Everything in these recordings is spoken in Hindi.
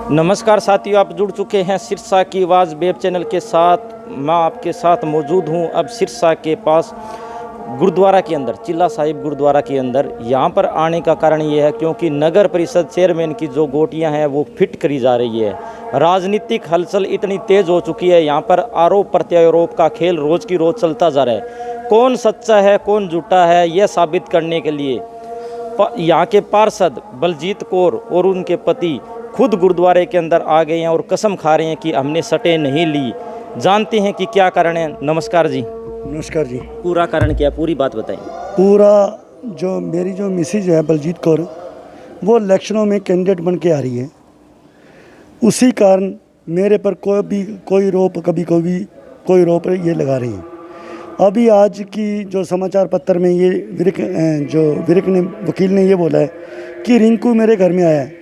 नमस्कार साथियों, आप जुड़ चुके हैं सिरसा की आवाज़ वेब चैनल के साथ। मैं आपके साथ मौजूद हूं अब सिरसा के पास गुरुद्वारा के अंदर, चिल्ला साहिब गुरुद्वारा के अंदर। यहां पर आने का कारण ये है क्योंकि नगर परिषद चेयरमैन की जो गोटियां हैं वो फिट करी जा रही है। राजनीतिक हलचल इतनी तेज़ हो चुकी है, यहाँ पर आरोप प्रत्यारोप का खेल रोज़ की रोज़ चलता जा रहा है। कौन सच्चा है कौन झूठा है यह साबित करने के लिए यहाँ के पार्षद बलजीत कौर और उनके पति खुद गुरुद्वारे के अंदर आ गए हैं और कसम खा रहे हैं कि हमने सटें नहीं ली। जानते हैं कि क्या कारण है। नमस्कार जी। नमस्कार जी। पूरा कारण क्या, पूरी बात बताइए। पूरा जो मेरी जो मिसेज है बलजीत कौर, वो इलेक्शनों में कैंडिडेट बन के आ रही है। उसी कारण मेरे पर कोई रोप ये लगा रही है। अभी आज की जो समाचार पत्र में ये विरक ने वकील ने ये बोला है कि रिंकू मेरे घर में आया है।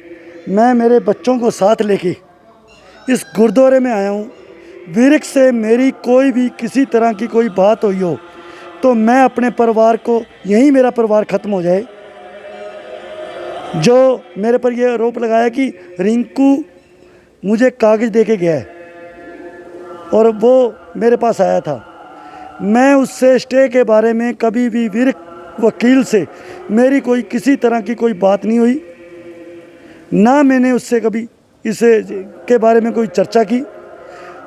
मैं मेरे बच्चों को साथ लेके इस गुरुद्वारे में आया हूँ। विरक से मेरी कोई भी किसी तरह की कोई बात हुई हो तो मैं अपने परिवार को, यहीं मेरा परिवार ख़त्म हो जाए। जो मेरे पर ये आरोप लगाया कि रिंकू मुझे कागज़ दे के गया है और वो मेरे पास आया था, मैं उससे स्टे के बारे में कभी भी विरक वकील से मेरी कोई किसी तरह की कोई बात नहीं हुई, ना मैंने उससे कभी इसे के बारे में कोई चर्चा की।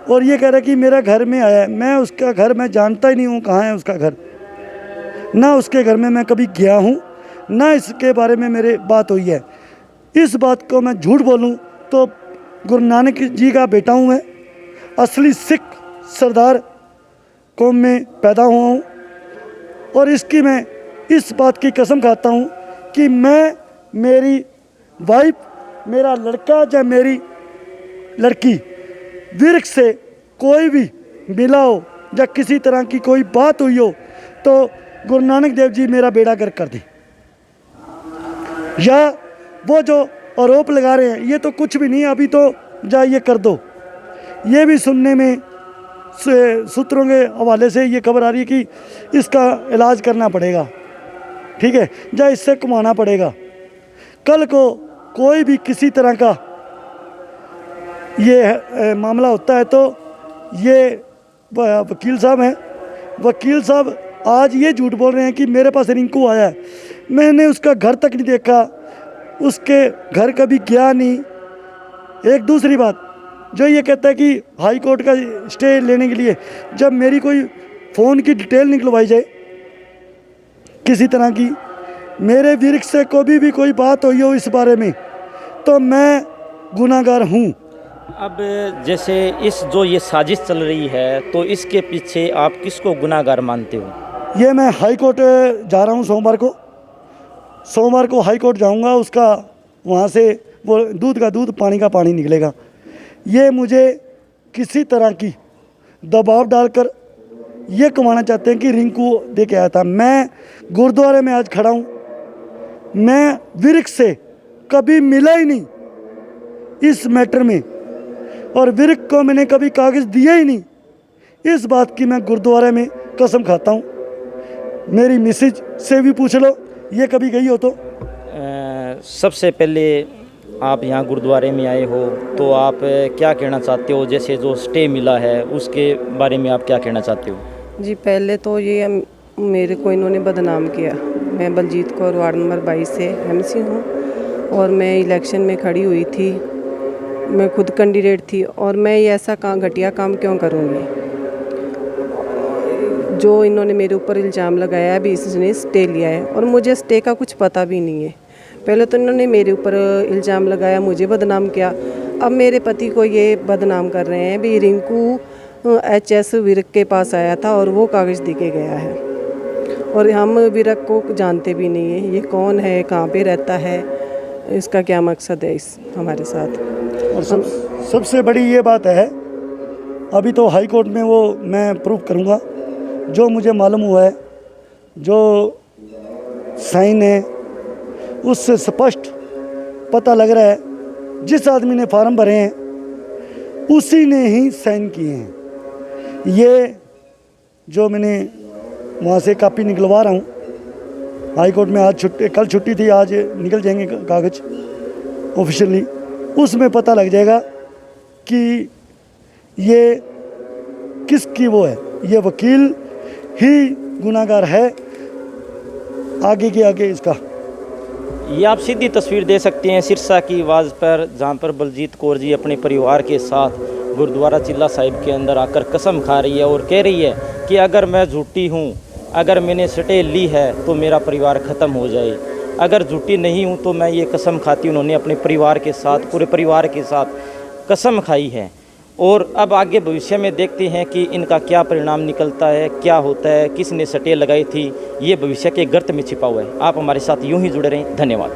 और ये कह रहा है कि मेरा घर में आया है। मैं उसका घर मैं जानता ही नहीं हूँ कहाँ है उसका घर, ना उसके घर में मैं कभी गया हूँ, ना इसके बारे में मेरे बात हुई है। इस बात को मैं झूठ बोलूँ तो गुरु नानक जी का बेटा हूँ मैं, असली सिख सरदार कौम में पैदा हुआ हूँ। और इसकी मैं इस बात की कसम खाता हूँ कि मैं, मेरी वाइफ, मेरा लड़का या मेरी लड़की विरक से कोई भी मिला हो या किसी तरह की कोई बात हुई हो तो गुरु नानक देव जी मेरा बेड़ा गर्क कर दे। या वो जो आरोप लगा रहे हैं ये तो कुछ भी नहीं, अभी तो जा ये कर दो। ये भी सुनने में सूत्रों के हवाले से ये खबर आ रही है कि इसका इलाज करना पड़ेगा, ठीक है, या इससे कमाना पड़ेगा। कल को कोई भी किसी तरह का ये मामला होता है तो ये वकील साहब हैं, वकील साहब आज ये झूठ बोल रहे हैं कि मेरे पास रिंकू आया है। मैंने उसका घर तक नहीं देखा, उसके घर कभी गया नहीं। एक दूसरी बात, जो ये कहता है कि हाई कोर्ट का स्टे लेने के लिए जब मेरी कोई फ़ोन की डिटेल निकलवाई जाए किसी तरह की, मेरे विरक से कभी भी कोई बात हुई हो इस बारे में, तो मैं गुनाहगार हूँ। अब जैसे इस ये साजिश चल रही है तो इसके पीछे आप किसको गुनाहगार मानते हो? ये मैं हाई कोर्ट जा रहा हूँ सोमवार को हाई कोर्ट जाऊँगा। उसका वहाँ से वो दूध का दूध पानी का पानी निकलेगा। ये मुझे किसी तरह की दबाव डालकर ये कमाना चाहते हैं कि रिंकू दे के आया था। मैं गुरुद्वारे में आज खड़ा हूँ, मैं विरक से कभी मिला ही नहीं इस मैटर में, और विरक को मैंने कभी कागज़ दिया ही नहीं। इस बात की मैं गुरुद्वारे में कसम खाता हूँ। मेरी मिसेज से भी पूछ लो, ये कभी गई हो तो। सबसे पहले आप यहाँ गुरुद्वारे में आए हो तो आप क्या कहना चाहते हो? जैसे जो स्टे मिला है उसके बारे में आप क्या कहना चाहते हो? जी, पहले तो ये मेरे को इन्होंने बदनाम किया। मैं बलजीत कौर वार्ड नंबर 22 से एमसी हूँ और मैं इलेक्शन में खड़ी हुई थी, मैं खुद कैंडिडेट थी और मैं ये ऐसा घटिया काम क्यों करूँगी। जो इन्होंने मेरे ऊपर इल्ज़ाम लगाया है, अभी इसने स्टे लिया है और मुझे स्टे का कुछ पता भी नहीं है। पहले तो इन्होंने मेरे ऊपर इल्ज़ाम लगाया, मुझे बदनाम किया, अब मेरे पति को ये बदनाम कर रहे हैं भी रिंकू HS विरक के पास आया था और वो कागज़ दे के गया है। और हम विरक को जानते भी नहीं हैं, ये कौन है, कहाँ पे रहता है, इसका क्या मकसद है इस हमारे साथ। और सबसे बड़ी ये बात है, अभी तो हाई कोर्ट में वो मैं प्रूफ करूँगा। जो मुझे मालूम हुआ है, जो साइन है उससे स्पष्ट पता लग रहा है जिस आदमी ने फार्म भरे हैं उसी ने ही साइन किए हैं। ये जो मैंने वहाँ से कॉपी निकलवा रहा हूँ हाई कोर्ट में, आज कल छुट्टी थी, आज निकल जाएंगे कागज़ ऑफिशियली। उसमें पता लग जाएगा कि ये किसकी वो है, ये वकील ही गुनाहगार है। आगे के आगे इसका ये आप सीधी तस्वीर दे सकते हैं सिरसा की आवाज़ पर, जहाँ पर बलजीत कौर जी अपने परिवार के साथ गुरुद्वारा चिल्ला साहिब के अंदर आकर कसम खा रही है और कह रही है कि अगर मैं झूठी हूँ, अगर मैंने सटे ली है तो मेरा परिवार ख़त्म हो जाए, अगर झूठी नहीं हूँ तो मैं ये कसम खाती हूँ। उन्होंने अपने परिवार के साथ, पूरे परिवार के साथ कसम खाई है। और अब आगे भविष्य में देखते हैं कि इनका क्या परिणाम निकलता है, क्या होता है, किसने सटे लगाई थी, ये भविष्य के गर्त में छिपा हुआ है। आप हमारे साथ यूं ही जुड़े रहें। धन्यवाद।